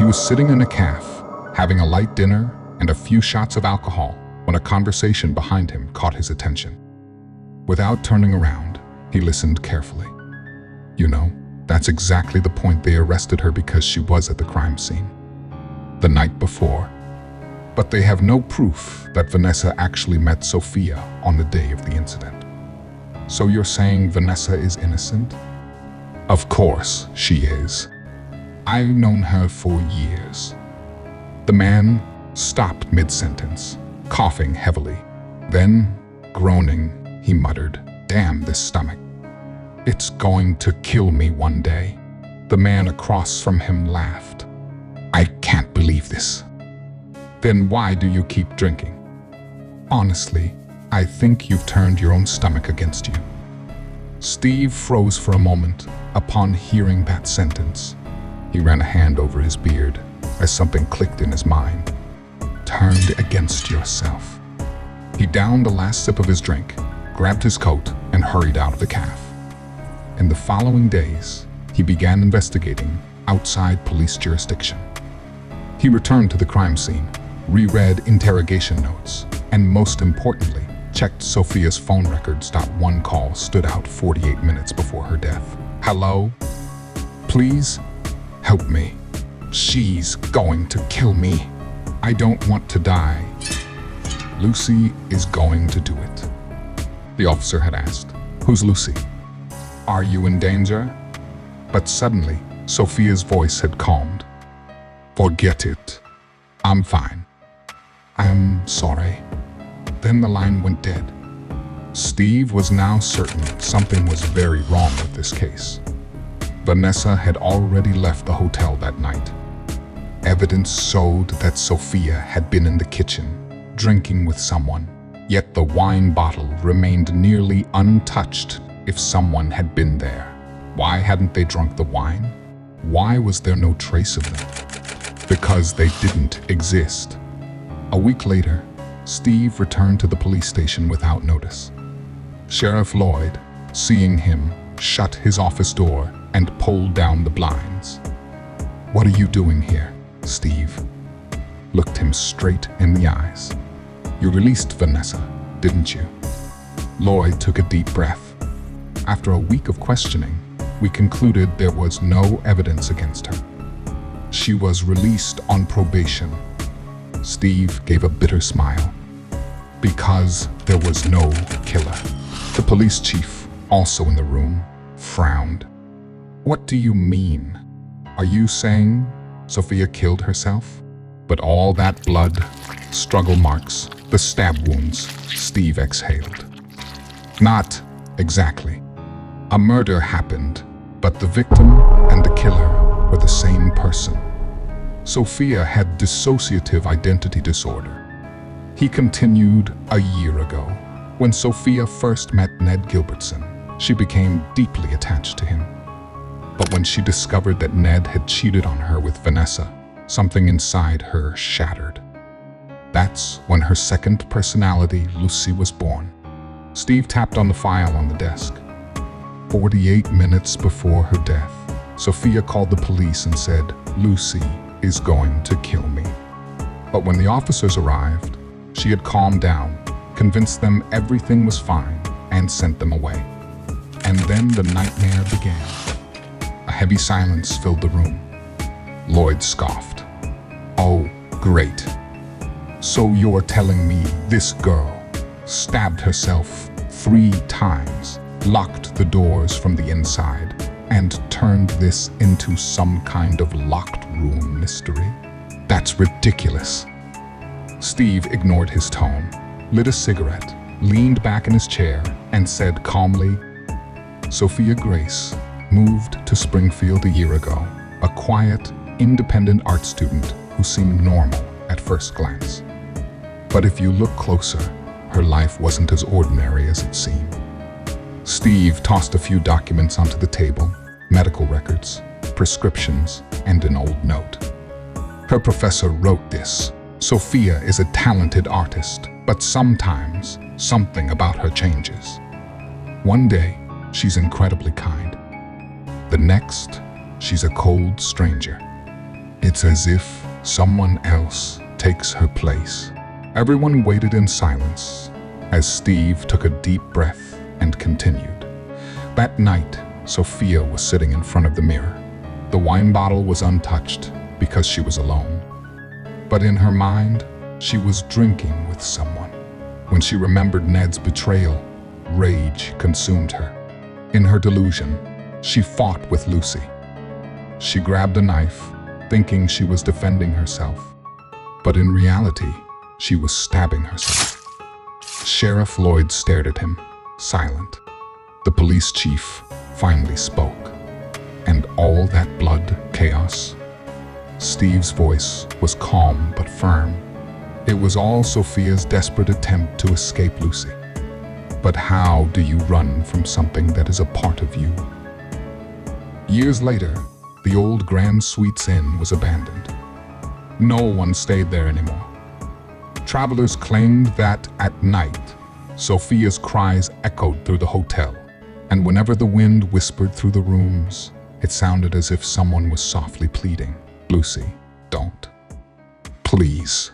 He was sitting in a cafe, having a light dinner and a few shots of alcohol when a conversation behind him caught his attention. Without turning around, he listened carefully. You know, that's exactly the point they arrested her, because she was at the crime scene the night before. But they have no proof that Vanessa actually met Sophia on the day of the incident. So you're saying Vanessa is innocent? Of course she is. I've known her for years. The man stopped mid-sentence, coughing heavily. Then, groaning, he muttered, "Damn this stomach. It's going to kill me one day." The man across from him laughed. "I can't believe this." "Then why do you keep drinking?" "Honestly, I think you've turned your own stomach against you." Steve froze for a moment upon hearing that sentence. He ran a hand over his beard as something clicked in his mind. Turned against yourself. He downed the last sip of his drink, grabbed his coat, and hurried out of the cafe. In the following days, he began investigating outside police jurisdiction. He returned to the crime scene, reread interrogation notes, and most importantly, checked Sophia's phone records. One call stood out 48 minutes before her death. "Hello? Please help me. She's going to kill me. I don't want to die." "Lucy is going to do it," the officer had asked. "Who's Lucy? Are you in danger?" But suddenly, Sophia's voice had calmed. "Forget it. I'm fine." "I'm sorry." Then the line went dead. Steve was now certain something was very wrong with this case. Vanessa had already left the hotel that night. Evidence showed that Sophia had been in the kitchen, drinking with someone, yet the wine bottle remained nearly untouched. If someone had been there, why hadn't they drunk the wine? Why was there no trace of them? Because they didn't exist. A week later, Steve returned to the police station without notice. Sheriff Lloyd, seeing him, shut his office door and pulled down the blinds. "What are you doing here?" Steve looked him straight in the eyes. "You released Vanessa, didn't you?" Lloyd took a deep breath. "After a week of questioning, we concluded there was no evidence against her. She was released on probation." Steve gave a bitter smile. "Because there was no killer." The police chief, also in the room, frowned. "What do you mean? Are you saying Sophia killed herself?" "But all that blood, struggle marks, the stab wounds," Steve exhaled. "Not exactly. A murder happened, but the victim and the killer were the same person. Sophia had dissociative identity disorder." He continued, "A year ago, when Sophia first met Ned Gilbertson, she became deeply attached to him. But when she discovered that Ned had cheated on her with Vanessa, something inside her shattered. That's when her second personality, Lucy, was born." Steve tapped on the file on the desk. 48 minutes before her death, Sophia called the police and said, "Lucy is going to kill me." But when the officers arrived, she had calmed down, convinced them everything was fine, and sent them away. And then the nightmare began. A heavy silence filled the room. Lloyd scoffed. "Oh, great. So you're telling me this girl stabbed herself 3 times, locked the doors from the inside, and turned this into some kind of locked room mystery? That's ridiculous." Steve ignored his tone, lit a cigarette, leaned back in his chair, and said calmly, "Sophia Grace moved to Springfield a year ago, a quiet, independent art student who seemed normal at first glance. But if you look closer, her life wasn't as ordinary as it seemed." Steve tossed a few documents onto the table, medical records, prescriptions, and an old note. "Her professor wrote this. Sophia is a talented artist, but sometimes something about her changes. One day, she's incredibly kind. The next, she's a cold stranger. It's as if someone else takes her place. Everyone waited in silence as Steve took a deep breath and continued. That night, Sophia was sitting in front of the mirror. The wine bottle was untouched because she was alone. But in her mind, she was drinking with someone. When she remembered Ned's betrayal, rage consumed her. In her delusion, she fought with Lucy. She grabbed a knife, thinking she was defending herself. But in reality, she was stabbing herself. Sheriff Lloyd stared at him, silent. The police chief finally spoke. And all that blood, chaos? Steve's voice was calm but firm. It was all Sophia's desperate attempt to escape Lucy. But how do you run from something that is a part of you? Years later, the old Grand Suites Inn was abandoned. No one stayed there anymore. Travelers claimed that at night, Sophia's cries echoed through the hotel, and whenever the wind whispered through the rooms, it sounded as if someone was softly pleading, "Lucy, don't. Please."